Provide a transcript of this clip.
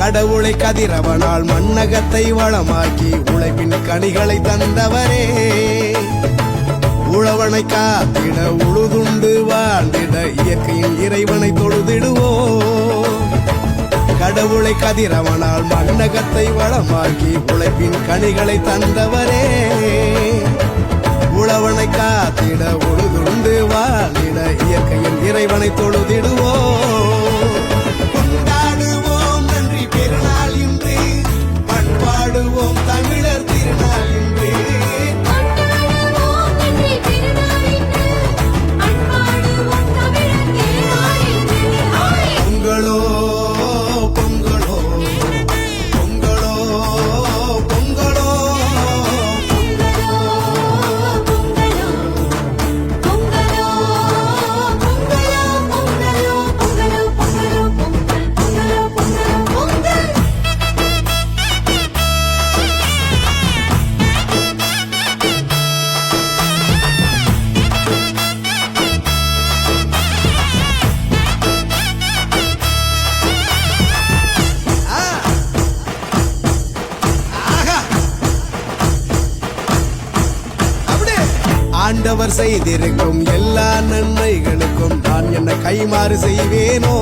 கடவுளை கதிரவனால் மண்ணகத்தை வளமாக்கி உழைப்பின் கனிகளை தந்தவரே. உழவனை காத்திட உழுதுண்டு வாழ்ந்திட இயற்கையின் இறைவனை தொழுதிடுவோம். கடவுளை கதிரவனால் மண்ணகத்தை வளமாக்கி உழைப்பின் கனிகளை தந்தவரே. உழவனை காத்திட உழுதுண்டு வாழ்ந்திட இயற்கையின் இறைவனை தொழுதிடுவோம். கொண்டாடுவோம் நன்றி பெருநாள் இன்று, பண்பாடுவோம் தமிழர் திருநாள் இன்று. பொங்கலோ பொங்கலோ பொங்கலோ பொங்கலோ ஆண்டவர் செய்திருக்கும் எல்லா நன்மைகளுக்கும் நான் என்ன கைமாறு செய்வேனோ.